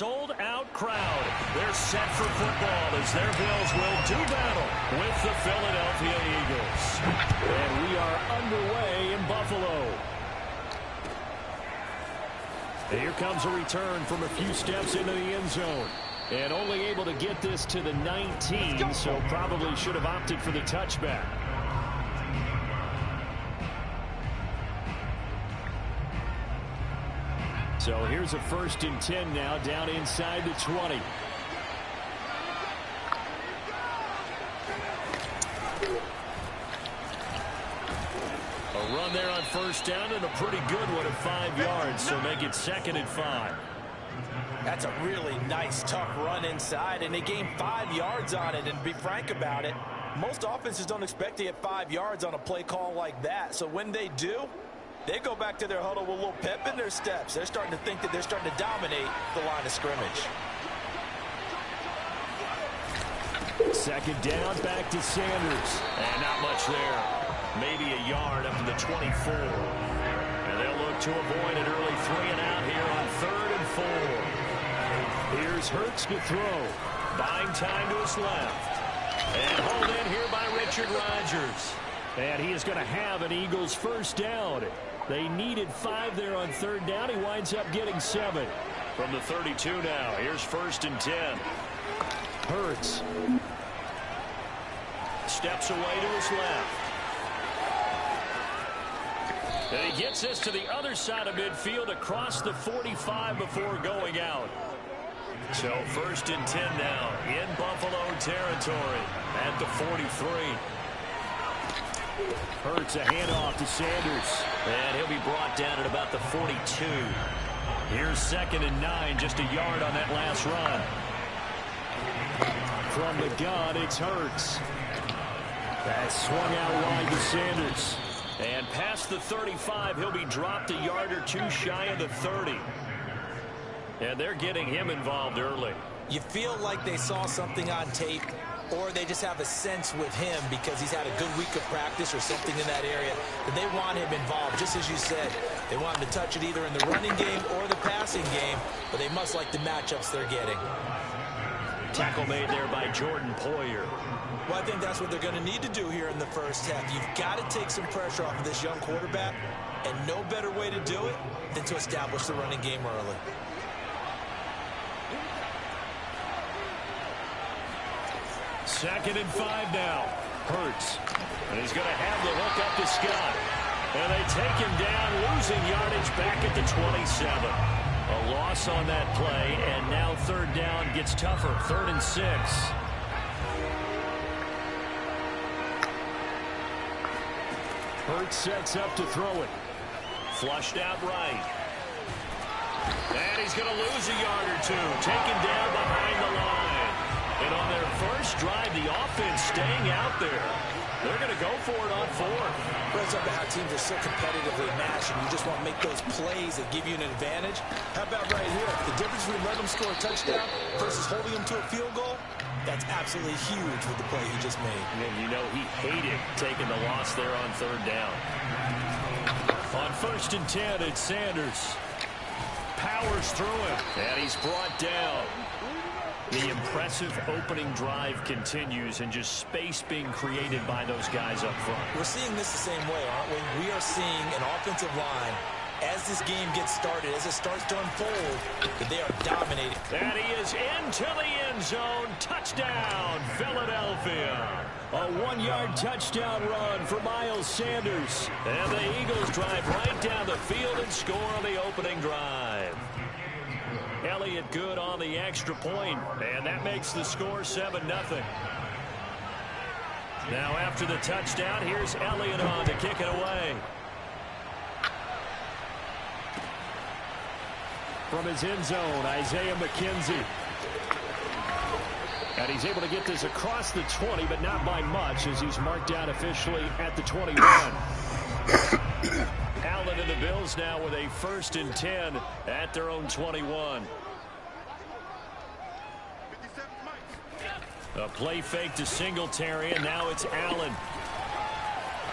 sold-out crowd. They're set for football as their Bills will do battle with the Philadelphia Eagles. And we are underway in Buffalo. And here comes a return from a few steps into the end zone. And only able to get this to the 19, so probably should have opted for the touchback. So here's a 1st and 10 now, down inside the 20. A run there on 1st down and a pretty good one at 5 yards, so make it 2nd and 5. That's a really nice, tough run inside, and they gained 5 yards on it. And to be frank about it, most offenses don't expect to get 5 yards on a play call like that. So when they do, they go back to their huddle with a little pep in their steps. They're starting to think that they're starting to dominate the line of scrimmage. 2nd down, back to Sanders. And not much there. Maybe a yard up to the 24. And they'll look to avoid an early 3 and out here on 3rd and 4. Here's Hurts to throw. Buying time to his left. And hauled in here by Richard Rodgers. And he is going to have an Eagles 1st down. They needed 5 there on 3rd down. He winds up getting 7. From the 32 now, here's 1st and 10. Hurts. Steps away to his left. And he gets this to the other side of midfield across the 45 before going out. So 1st and 10 now in Buffalo territory at the 43. Hurts a handoff to Sanders. And he'll be brought down at about the 42. Here's 2nd and 9, just a yard on that last run. From the gun, it's Hurts. That's swung out wide to Sanders. And past the 35, he'll be dropped a yard or 2 shy of the 30. And they're getting him involved early. You feel like they saw something on tape, or they just have a sense with him because he's had a good week of practice or something in that area that they want him involved. Just as you said, they want him to touch it either in the running game or the passing game, but they must like the matchups they're getting. Tackle made there by Jordan Poyer. Well, I think that's what they're going to need to do here in the 1st half. You've got to take some pressure off of this young quarterback, and no better way to do it than to establish the running game early. Second and 5 now. Hurts. And he's going to have the hook up to Scott. And they take him down, losing yardage back at the 27. A loss on that play, and now 3rd down gets tougher. 3rd and 6. Hurts sets up to throw it. Flushed out right. And he's going to lose a yard or 2. Taken down behind the line. And on their 1st drive, the offense staying out there. They're going to go for it on 4th. Well, it's about how teams are so competitively matched, and you just want to make those plays that give you an advantage. How about right here? The difference between letting them score a touchdown versus holding them to a field goal, that's absolutely huge with the play he just made. And you know he hated taking the loss there on 3rd down. On 1st and 10, it's Sanders. Powers through him, and he's brought down. The impressive opening drive continues, and just space being created by those guys up front. We're seeing this the same way, aren't we? We are seeing an offensive line, as this game gets started, as it starts to unfold, that they are dominating. And he is into the end zone. Touchdown, Philadelphia. A 1-yard touchdown run for Miles Sanders. And the Eagles drive right down the field and score on the opening drive. Elliott good on the extra point, and that makes the score 7-0. Now after the touchdown, here's Elliott on to kick it away. From his end zone, Isaiah McKenzie. And he's able to get this across the 20, but not by much, as he's marked down officially at the 21. Allen and the Bills now with a 1st and 10 at their own 21. A play fake to Singletary, and now it's Allen.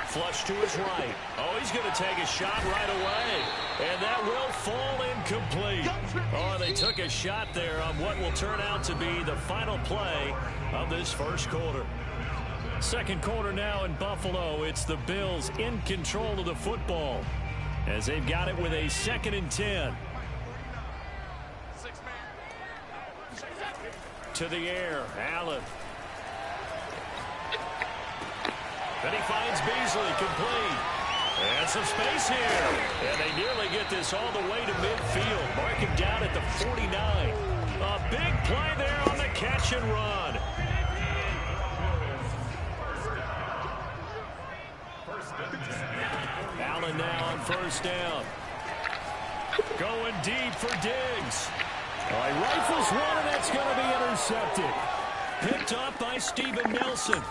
Flush to his right. Oh, he's going to take a shot right away. And that will fall incomplete. Oh, they took a shot there on what will turn out to be the final play of this first quarter. Second quarter now in Buffalo. It's the Bills in control of the football as they've got it with a 2nd and 10. To the air, Allen. And he finds Beasley complete. And some space here. And they nearly get this all the way to midfield. Mark him down at the 49. A big play there on the catch and run. Allen now on first down. Going deep for Diggs. Oh, he rifles one, and that's going to be intercepted. Picked up by Steven Nelson.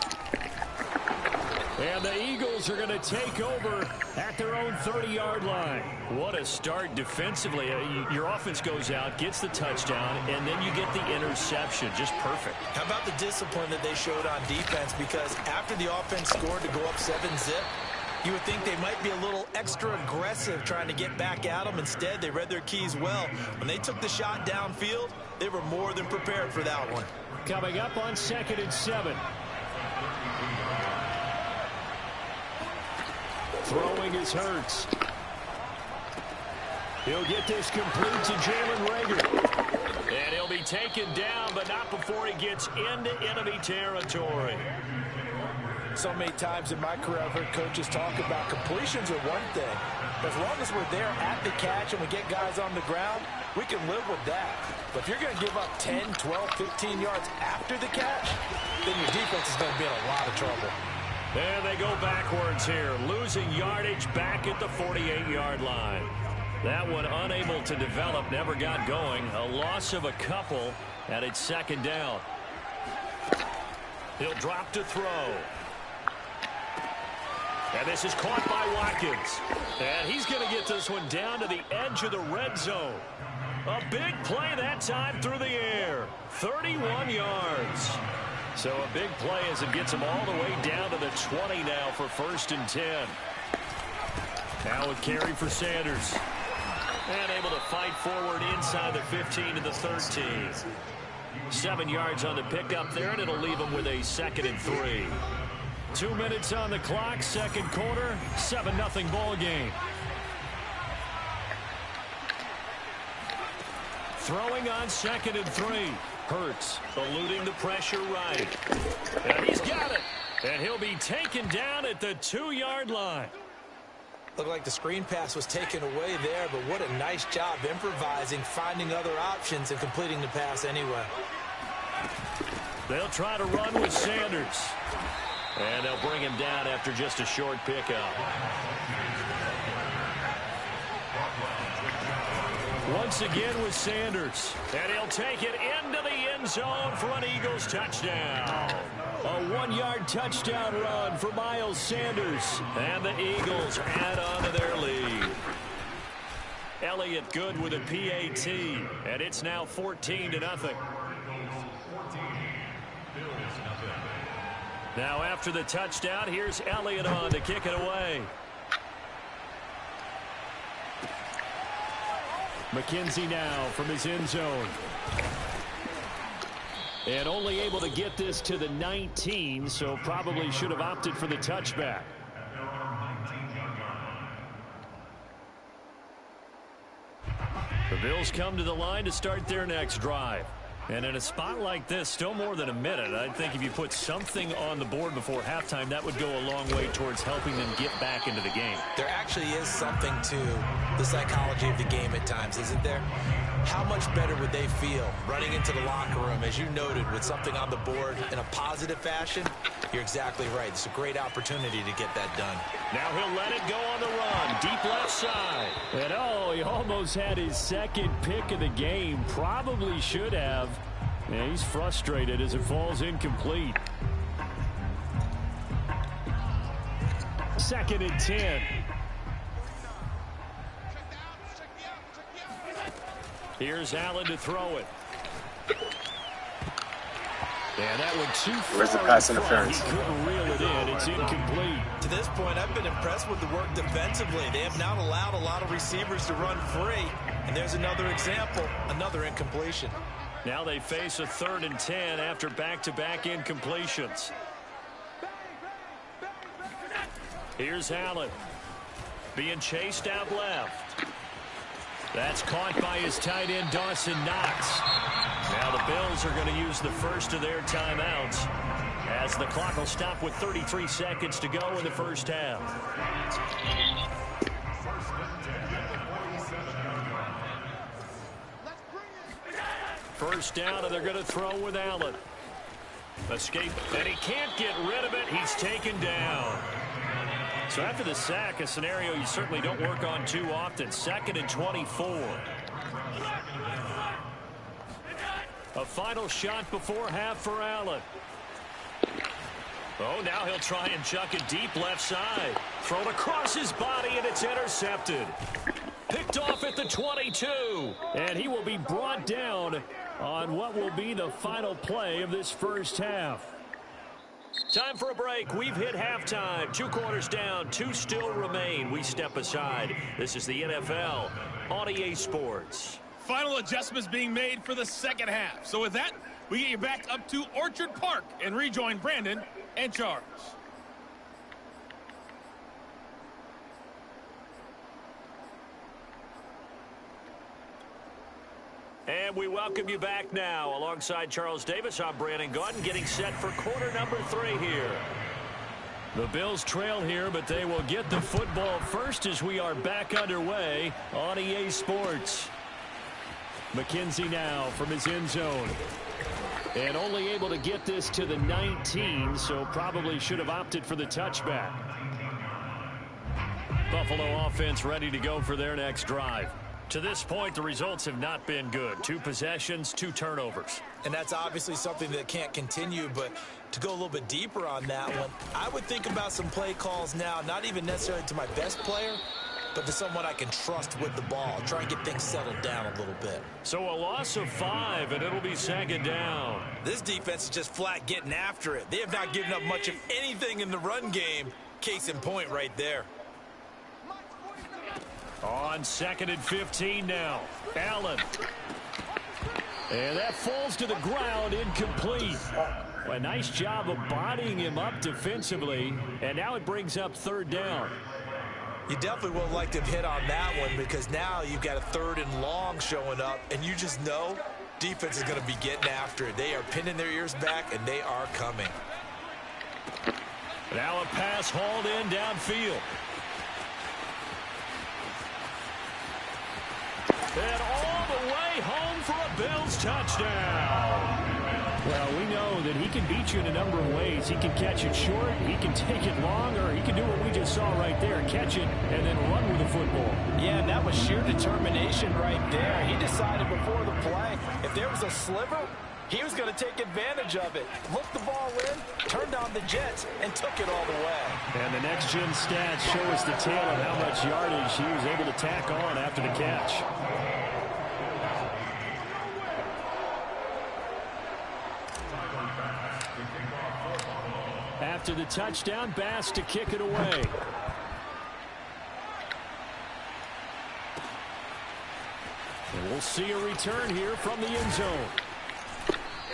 And the Eagles are going to take over at their own 30-yard line. What a start defensively. Your offense goes out, gets the touchdown, and then you get the interception. Just perfect. How about the discipline that they showed on defense? Because after the offense scored to go up 7-zip, you would think they might be a little extra aggressive trying to get back at them. Instead, they read their keys well. When they took the shot downfield, they were more than prepared for that one. Coming up on 2nd and 7. Throwing is Hurts. He'll get this complete to Jalen Reagor. And he'll be taken down, but not before he gets into enemy territory. So many times in my career, I've heard coaches talk about completions are one thing. As long as we're there at the catch and we get guys on the ground, we can live with that. But if you're going to give up 10, 12, 15 yards after the catch, then your defense is going to be in a lot of trouble. There they go backwards here, losing yardage back at the 48-yard line. That one unable to develop, never got going. A loss of a couple, and it's 2nd down. He'll drop to throw. And this is caught by Watkins. And he's going to get this one down to the edge of the red zone. A big play that time through the air. 31 yards. So a big play as it gets him all the way down to the 20 now for 1st and 10. Now a carry for Sanders. And able to fight forward inside the 15 to the 13. 7 yards on the pickup there, and it'll leave him with a 2nd and 3. 2 minutes on the clock, second quarter, 7-0 ball game. Throwing on 2nd and 3. Hurts eluding the pressure right. And he's got it. And he'll be taken down at the 2-yard line. Looked like the screen pass was taken away there, but what a nice job improvising, finding other options, and completing the pass anyway. They'll try to run with Sanders. And they'll bring him down after just a short pickup. Once again with Sanders. And he'll take it into the end zone for an Eagles touchdown. A 1-yard touchdown run for Miles Sanders. And the Eagles add on to their lead. Elliott good with a PAT. And it's now 14-0. Now after the touchdown, here's Elliott on to kick it away. McKenzie now from his end zone. And only able to get this to the 19, so probably should have opted for the touchback. The Bills come to the line to start their next drive. And in a spot like this, still more than a minute, I think if you put something on the board before halftime, that would go a long way towards helping them get back into the game. There actually is something to the psychology of the game at times, isn't there? How much better would they feel running into the locker room, as you noted, with something on the board in a positive fashion? You're exactly right. It's a great opportunity to get that done. Now he'll let it go on the run. Deep left side. And oh, he almost had his second pick of the game. Probably should have. And he's frustrated as it falls incomplete. 2nd and 10. Here's Allen to throw it. And that went too far. Where's the pass interference? He couldn't reel it in. It's incomplete. To this point, I've been impressed with the work defensively. They have not allowed a lot of receivers to run free. And there's another example, another incompletion. Now they face a 3rd and 10 after back-to-back incompletions. Here's Allen. Being chased out left. That's caught by his tight end, Dawson Knox. Now the Bills are going to use the first of their timeouts as the clock will stop with 33 seconds to go in the first half. First down, and they're going to throw with Allen. Escape, and he can't get rid of it. He's taken down. So after the sack, a scenario you certainly don't work on too often. 2nd and 24. A final shot before half for Allen. Oh, now he'll try and chuck it deep left side. Thrown across his body, and it's intercepted. Picked off at the 22. And he will be brought down on what will be the final play of this first half. Time for a break. We've hit halftime. 2 quarters down. 2 still remain. We step aside. This is the NFL on EA Sports. Final adjustments being made for the second half. So with that, we get you back up to Orchard Park and rejoin Brandon and Charles. And we welcome you back now. Alongside Charles Davis, I'm Brandon Gaudin, getting set for quarter number 3 here. The Bills trail here, but they will get the football first as we are back underway on EA Sports. McKenzie now from his end zone. And only able to get this to the 19, so probably should have opted for the touchback. Buffalo offense ready to go for their next drive. To this point, the results have not been good. 2 possessions, 2 turnovers. And that's obviously something that can't continue, but to go a little bit deeper on that one, I would think about some play calls now, not even necessarily to my best player, but to someone I can trust with the ball. Try and get things settled down a little bit. So a loss of 5, and it'll be 2nd down. This defense is just flat getting after it. They have not given up much of anything in the run game. Case in point right there. On 2nd and 15 now. Allen. And that falls to the ground, incomplete. A nice job of bodying him up defensively. And now it brings up 3rd down. You definitely would have liked to have hit on that one because now you've got a 3rd and long showing up. And you just know defense is going to be getting after it. They are pinning their ears back, and they are coming. Now a pass hauled in downfield. And all the way home for a Bills touchdown. Well, we know that he can beat you in a number of ways. He can catch it short, he can take it long, or he can do what we just saw right there, catch it and then run with the football. Yeah, and that was sheer determination right there. He decided before the play, if there was a sliver, he was going to take advantage of it. Looked the ball in, turned on the jets, and took it all the way. And the next-gen stats show us the tale of how much yardage he was able to tack on after the catch. After the touchdown, Bass to kick it away. And we'll see a return here from the end zone.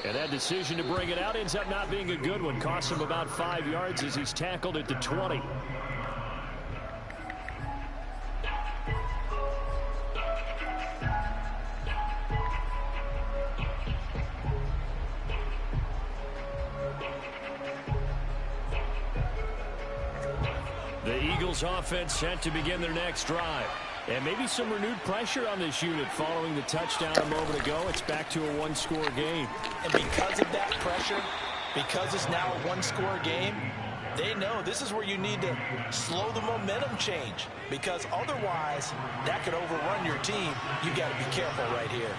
And that decision to bring it out ends up not being a good one. Costs him about 5 yards as he's tackled at the 20. The Eagles offense set to begin their next drive. And maybe some renewed pressure on this unit following the touchdown a moment ago. It's back to a 1-score game. And because of that pressure, because it's now a 1-score game, they know this is where you need to slow the momentum change. Because otherwise, that could overrun your team. You've got to be careful right here.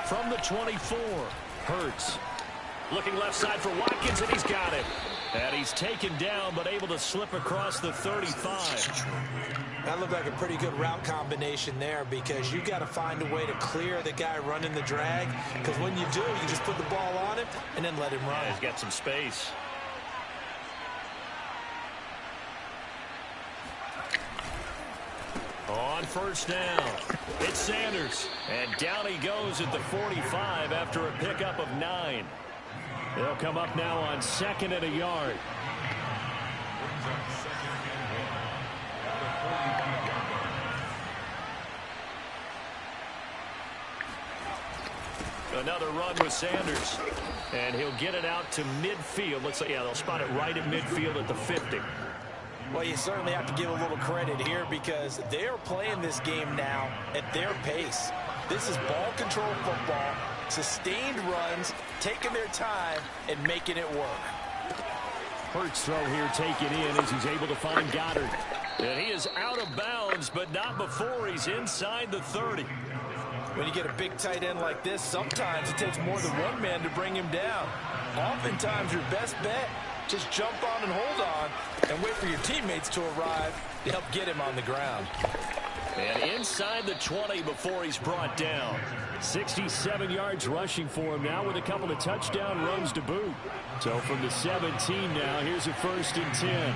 From the 24, Hurts. Looking left side for Watkins, and he's got it. And he's taken down, but able to slip across the 35. That looked like a pretty good route combination there, because you got to find a way to clear the guy running the drag, because when you do, you just put the ball on him and then let him run. Yeah, he's got some space. On first down, it's Sanders. And down he goes at the 45 after a pickup of 9. They'll come up now on 2nd and a yard. Another run with Sanders. And he'll get it out to midfield. Looks like, yeah, they'll spot it right at midfield at the 50. Well, you certainly have to give a little credit here, because they're playing this game now at their pace. This is ball control football, sustained runs, taking their time and making it work. Hurts throw here taken in as he's able to find Goddard. And he is out of bounds, but not before he's inside the 30. When you get a big tight end like this, sometimes it takes more than one man to bring him down. Oftentimes your best bet, just jump on and hold on and wait for your teammates to arrive to help get him on the ground. And inside the 20 before he's brought down. 67 yards rushing for him now with a couple of touchdown runs to boot. So from the 17 now, here's a 1st and 10.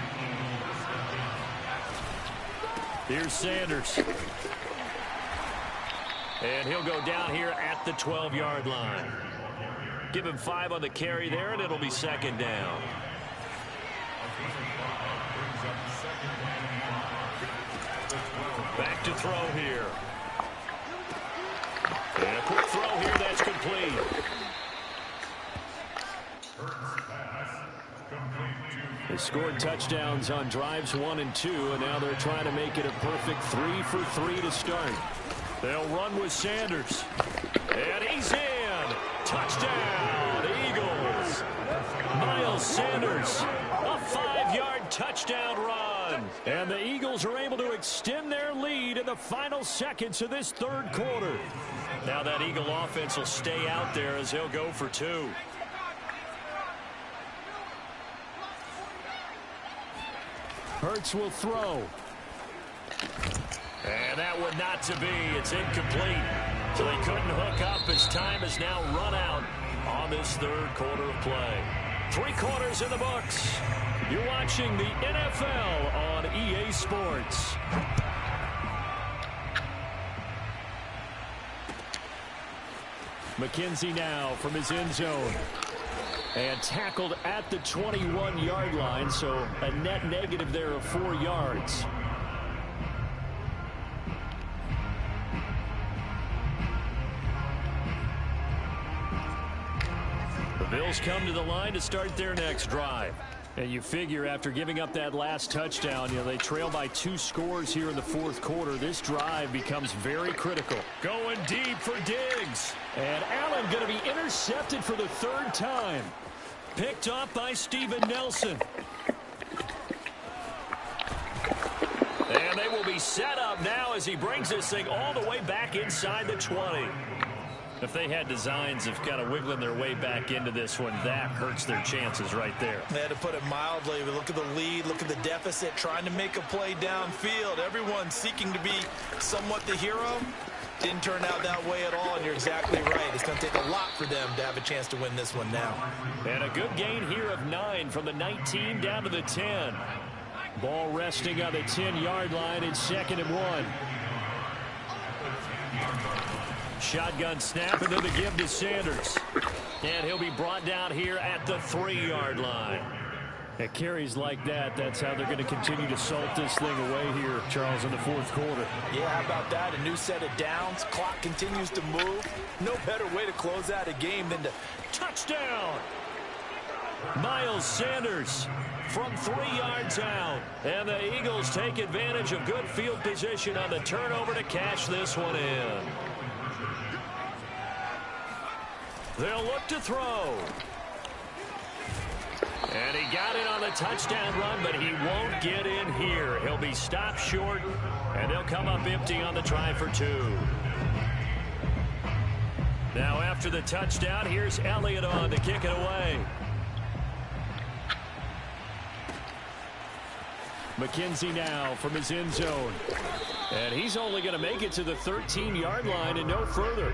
Here's Sanders. And he'll go down here at the 12-yard line. Give him 5 on the carry there, and it'll be 2nd down. Back to throw here. And a quick throw here that's complete. They scored touchdowns on drives 1 and 2, and now they're trying to make it a perfect 3 for 3 to start. They'll run with Sanders. And he's in. Touchdown, Eagles. Miles Sanders, a 5-yard touchdown run. And the Eagles are able to extend their lead in the final seconds of this 3rd quarter. Now that Eagle offense will stay out there as he'll go for 2. Hurts will throw. And that one not to be. It's incomplete. So they couldn't hook up as time has now run out on this 3rd quarter of play. 3 quarters in the books. You're watching the NFL on EA Sports. McKenzie now from his end zone. And tackled at the 21-yard line, so a net negative there of 4 yards. The Bills come to the line to start their next drive. And you figure after giving up that last touchdown, they trail by 2 scores here in the 4th quarter. This drive becomes very critical. Going deep for Diggs. And Allen going to be intercepted for the 3rd time. Picked off by Steven Nelson. And they will be set up now as he brings this thing all the way back inside the 20. If they had designs of kind of wiggling their way back into this one, that hurts their chances right there. They had to put it mildly. But look at the lead, look at the deficit, trying to make a play downfield. Everyone seeking to be somewhat the hero. Didn't turn out that way at all, and you're exactly right. It's going to take a lot for them to have a chance to win this one now. And a good gain here of 9 from the 19 down to the 10. Ball resting on the 10-yard line. It's 2nd and 1. Shotgun snap, and then the give to Sanders. And he'll be brought down here at the 3-yard line. At carries like that, that's how they're going to continue to salt this thing away here, Charles, in the 4th quarter. Yeah, how about that? A new set of downs. Clock continues to move. No better way to close out a game than to touchdown. Miles Sanders from 3 yards out. And the Eagles take advantage of good field position on the turnover to cash this one in. They'll look to throw. And he got it on the touchdown run, but he won't get in here. He'll be stopped short, and they'll come up empty on the try for 2. Now after the touchdown, here's Elliott on to kick it away. McKenzie now from his end zone. And he's only going to make it to the 13-yard line and no further.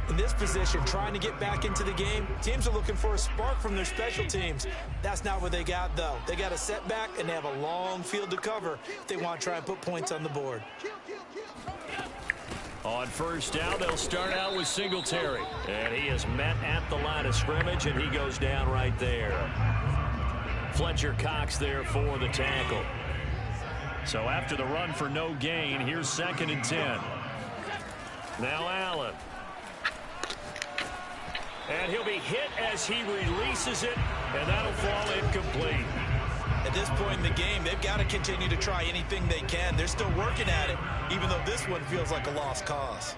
In this position, trying to get back into the game, teams are looking for a spark from their special teams. That's not what they got, though. They got a setback, and they have a long field to cover if they want to try and put points on the board. On first down, they'll start out with Singletary. And he is met at the line of scrimmage, and he goes down right there. Fletcher Cox there for the tackle. So after the run for no gain, here's 2nd and 10. Now Allen. And he'll be hit as he releases it, and that'll fall incomplete. At this point in the game, they've got to continue to try anything they can. They're still working at it, even though this one feels like a lost cause.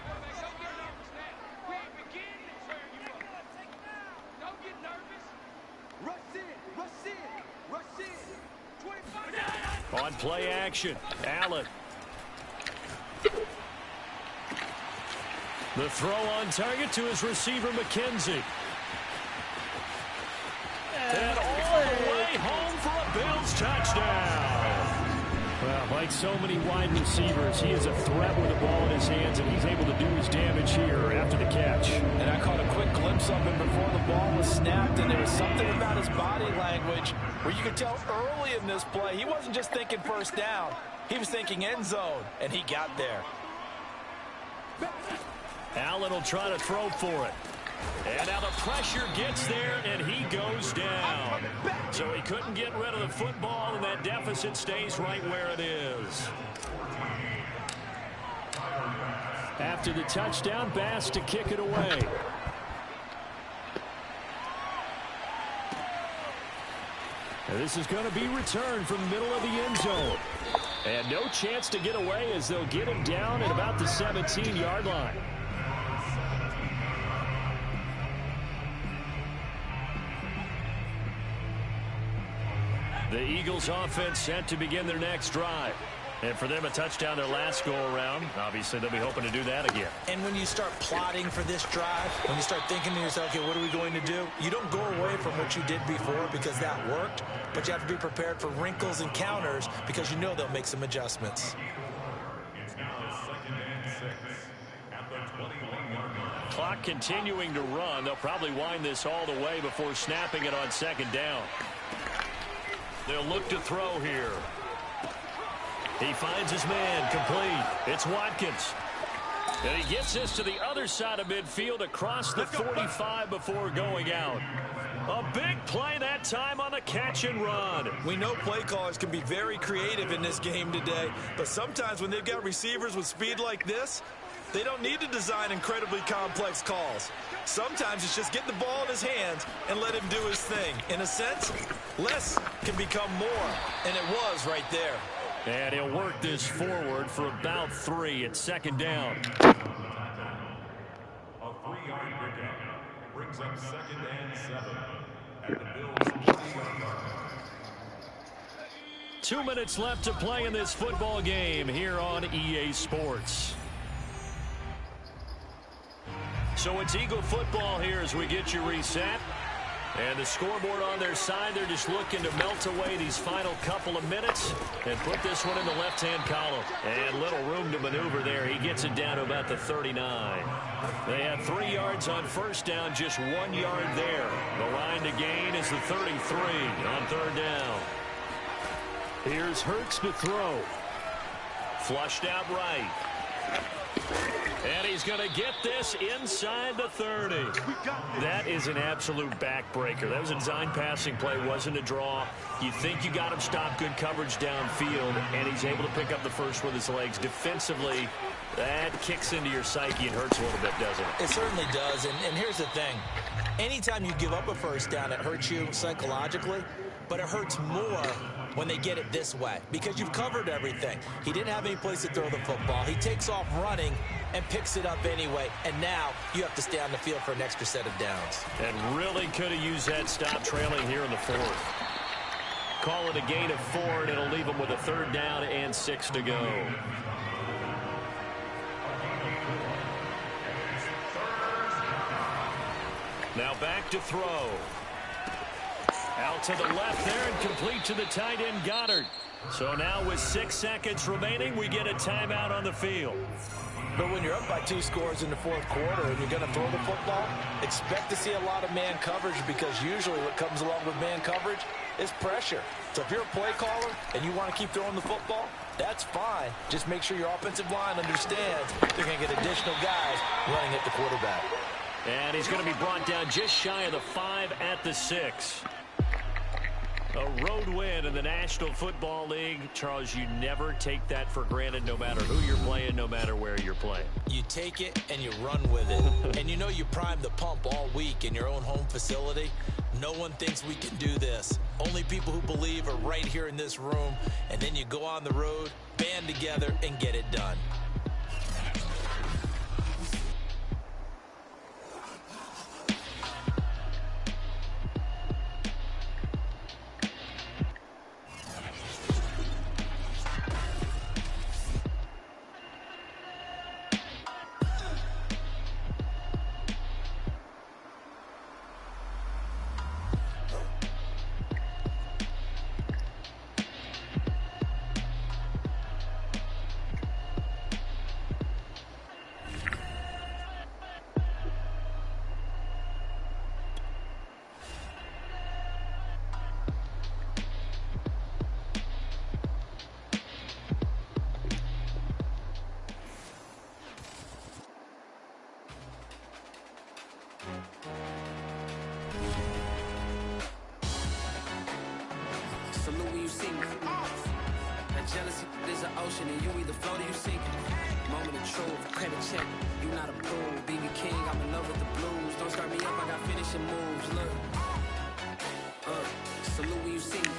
On play action, Allen. The throw on target to his receiver, McKenzie. And all the way home for a Bills touchdown. Well, like so many wide receivers, he is a threat with the ball in his hands, and he's able to do his damage here after the catch. And I caught a quick glimpse of him before the ball was snapped, and there was something about his body language where you could tell early in this play he wasn't just thinking first down. He was thinking end zone, and he got there. Allen will try to throw for it. And now the pressure gets there, and he goes down. So he couldn't get rid of the football, and that deficit stays right where it is. After the touchdown, Bass to kick it away. And this is going to be returned from the middle of the end zone. And no chance to get away as they'll get him down at about the 17-yard line. The Eagles offense set to begin their next drive. And for them, a touchdown their last go-around. Obviously, they'll be hoping to do that again. And when you start plotting for this drive, when you start thinking to yourself, okay, what are we going to do? You don't go away from what you did before because that worked, but you have to be prepared for wrinkles and counters because you know they'll make some adjustments. It's now 2nd and 6 at the 21-yard line. Clock continuing to run. They'll probably wind this all the way before snapping it on 2nd down. They'll look to throw here. He finds his man complete. It's Watkins. And he gets this to the other side of midfield across the 45 before going out. A big play that time on the catch and run. We know play callers can be very creative in this game today, but sometimes when they've got receivers with speed like this, they don't need to design incredibly complex calls. Sometimes it's just get the ball in his hands and let him do his thing. In a sense, less can become more, and it was right there. And he'll work this forward for about 3 at 2nd down. A 3-yard pickup brings up 2nd and 7 at the Bills' 20-yard line. 2 minutes left to play in this football game here on EA Sports. So it's Eagle football here as we get you reset. And the scoreboard on their side, they're just looking to melt away these final couple of minutes and put this one in the left-hand column. And little room to maneuver there. He gets it down to about the 39. They had 3 yards on first down, just 1 yard there. The line to gain is the 33 on 3rd down. Here's Hurts to throw. Flushed out right. And he's going to get this inside the 30. That is an absolute backbreaker. That was a design passing play, wasn't a draw. You think you got him stopped, good coverage downfield, and he's able to pick up the first with his legs. Defensively, that kicks into your psyche and hurts a little bit, doesn't it? It certainly does, and here's the thing. Anytime you give up a first down, it hurts you psychologically, but it hurts more when they get it this way because you've covered everything. He didn't have any place to throw the football. He takes off running and picks it up anyway, and now you have to stay on the field for an extra set of downs. And really could have used that stop trailing here in the 4th. Call it a gain of 4, and it'll leave them with a 3rd down and 6 to go. Now back to throw. Out to the left there and complete to the tight end Goddard. So now with 6 seconds remaining, we get a timeout on the field. But when you're up by 2 scores in the fourth quarter and you're going to throw the football, expect to see a lot of man coverage, because usually what comes along with man coverage is pressure. So if you're a play caller and you want to keep throwing the football, that's fine. Just make sure your offensive line understands they're going to get additional guys running at the quarterback. And he's going to be brought down just shy of the 5 at the 6. A road win in the National Football League. Charles, you never take that for granted, no matter who you're playing, no matter where you're playing. You take it and you run with it. And you know you primed the pump all week in your own home facility. No one thinks we can do this. Only people who believe are right here in this room. And then you go on the road, band together, and get it done. Salute when you see me. That jealousy is an ocean, and you either float or you sink. Moment of truth, credit check. You not approved. BB King, I'm in love with the blues. Don't start me up, I got finishing moves. Look. Salute when you see me.